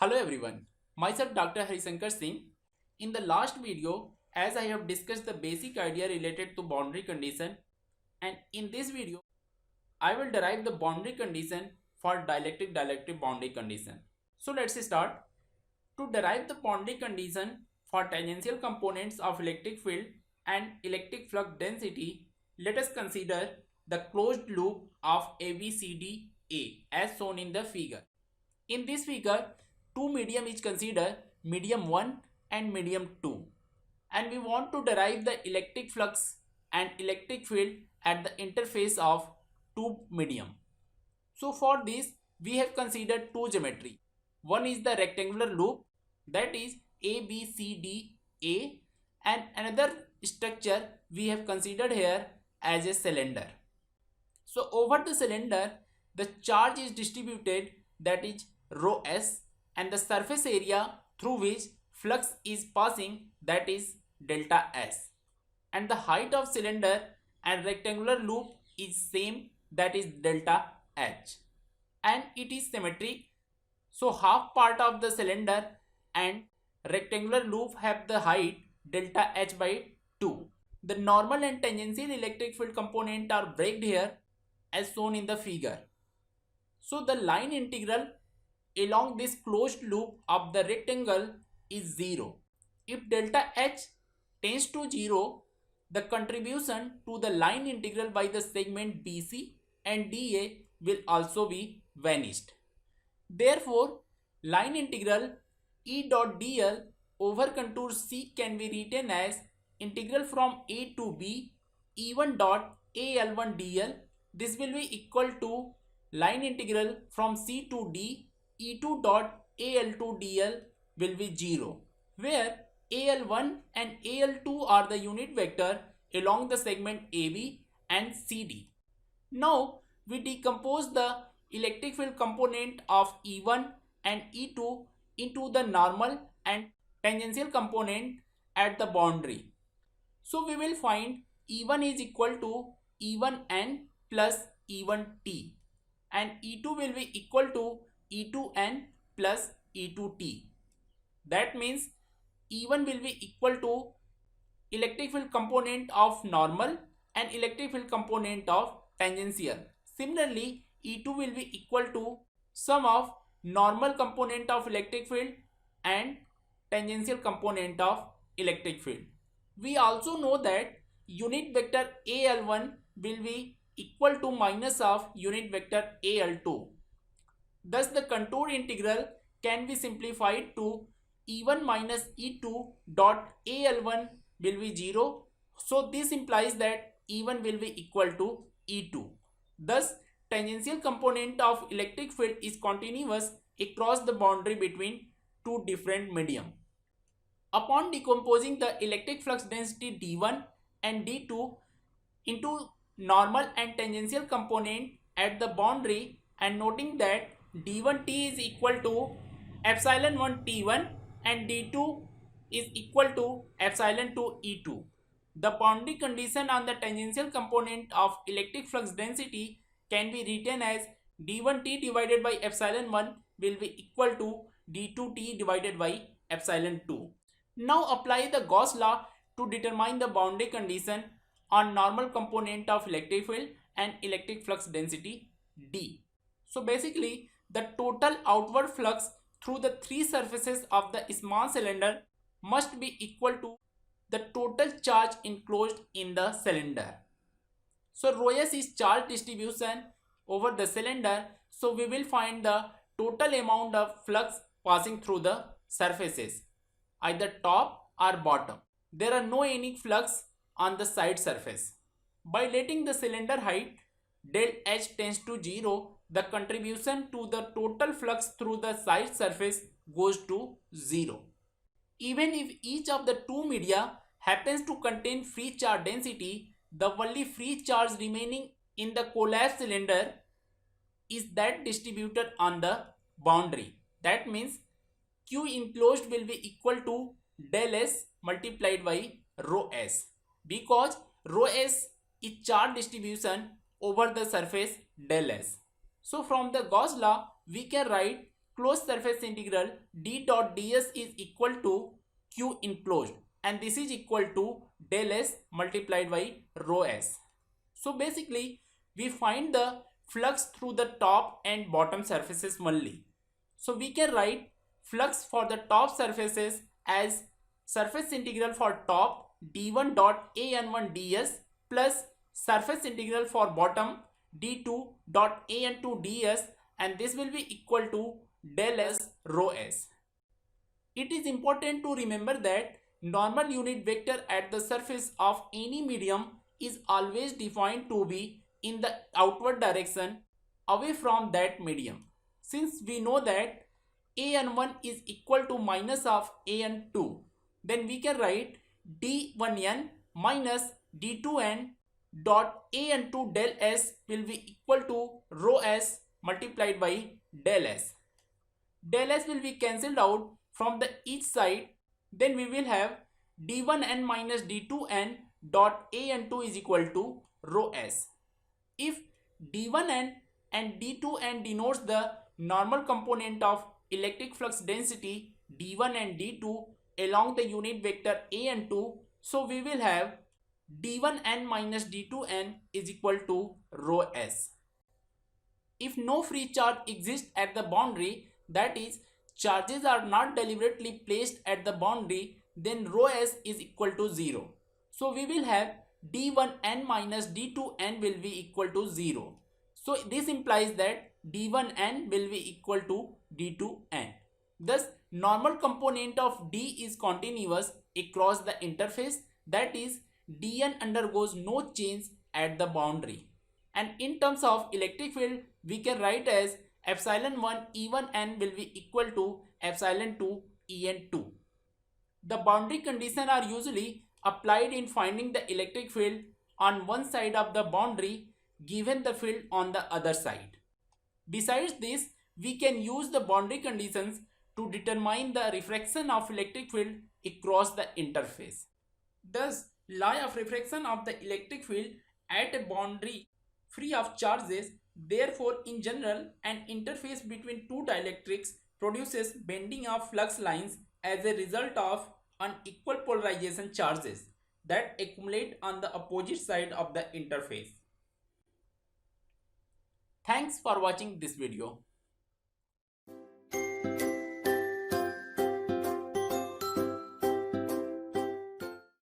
Hello everyone, myself Dr. Harisankar Singh. In the last video, as I have discussed the basic idea related to boundary condition, and in this video, I will derive the boundary condition for dielectric boundary condition. So let's start. To derive the boundary condition for tangential components of electric field and electric flux density, let us consider the closed loop of ABCDA as shown in the figure. In this figure, two medium is considered, medium 1 and medium 2, and we want to derive the electric flux and electric field at the interface of two medium. So for this we have considered two geometry. One is the rectangular loop, that is ABCDA, and another structure we have considered here as a cylinder. So over the cylinder the charge is distributed, that is rho s, and the surface area through which flux is passing, that is delta s, and the height of cylinder and rectangular loop is same, that is delta h, and it is symmetric. So half part of the cylinder and rectangular loop have the height delta h by 2. The normal and tangential electric field component are breaked here as shown in the figure. So the line integral along this closed loop of the rectangle is 0. If delta h tends to 0, the contribution to the line integral by the segment BC and DA will also be vanished. Therefore, line integral E dot dl over contour C can be written as integral from A to B E1 dot AL1 dl. This will be equal to line integral from C to D E2 dot AL2 dl will be 0, where AL1 and AL2 are the unit vector along the segment AB and CD. Now we decompose the electric field component of E1 and E2 into the normal and tangential component at the boundary. So we will find E1 is equal to E1n plus E1t, and E2 will be equal to E2n plus E2t. That means E1 will be equal to electric field component of normal and electric field component of tangential. Similarly, E2 will be equal to sum of normal component of electric field and tangential component of electric field. We also know that unit vector AL1 will be equal to minus of unit vector AL2. Thus the contour integral can be simplified to E1 minus E2 dot AL1 will be 0. So this implies that E1 will be equal to E2. Thus tangential component of electric field is continuous across the boundary between two different medium. Upon decomposing the electric flux density D1 and D2 into normal and tangential component at the boundary, and noting that D1T is equal to epsilon 1 T1 and D2 is equal to epsilon 2 E2. The boundary condition on the tangential component of electric flux density can be written as D1T divided by epsilon 1 will be equal to D2T divided by epsilon 2. Now apply the Gauss law to determine the boundary condition on normal component of electric field and electric flux density D. So basically the total outward flux through the three surfaces of the small cylinder must be equal to the total charge enclosed in the cylinder. So rho s is charge distribution over the cylinder, so we will find the total amount of flux passing through the surfaces, either top or bottom. There are no any flux on the side surface. By letting the cylinder height del h tends to 0, the contribution to the total flux through the side surface goes to 0. Even if each of the two media happens to contain free charge density, the only free charge remaining in the collapsed cylinder is that distributed on the boundary. That means Q enclosed will be equal to del S multiplied by rho S, because rho S is charge distribution over the surface del S. So from the Gauss law we can write closed surface integral d dot ds is equal to q enclosed, and this is equal to del s multiplied by rho s. So basically we find the flux through the top and bottom surfaces only. So we can write flux for the top surfaces as surface integral for top d1 dot an1 ds plus surface integral for bottom d2 dot an2 ds, and this will be equal to del s rho s. It is important to remember that normal unit vector at the surface of any medium is always defined to be in the outward direction away from that medium. Since we know that an1 is equal to minus of an2, then we can write d1n minus d2n dot an2 del s will be equal to rho s multiplied by del s. Del s will be cancelled out from the each side, then we will have d1n minus d2n dot an2 is equal to rho s. If d1n and d2n denotes the normal component of electric flux density d1 and d2 along the unit vector an2, so we will have d1n minus d2n is equal to rho s. If no free charge exists at the boundary, that is, charges are not deliberately placed at the boundary, then rho s is equal to 0. So we will have d1n minus d2n will be equal to 0. So this implies that d1n will be equal to d2n. Thus normal component of d is continuous across the interface, that is, dn undergoes no change at the boundary. And in terms of electric field, we can write as epsilon 1 E1 n will be equal to epsilon 2 En2. The boundary conditions are usually applied in finding the electric field on one side of the boundary given the field on the other side. Besides this, we can use the boundary conditions to determine the refraction of electric field across the interface. Thus, law of refraction of the electric field at a boundary free of charges, therefore in general an interface between two dielectrics produces bending of flux lines as a result of unequal polarization charges that accumulate on the opposite side of the interface. Thanks for watching this video.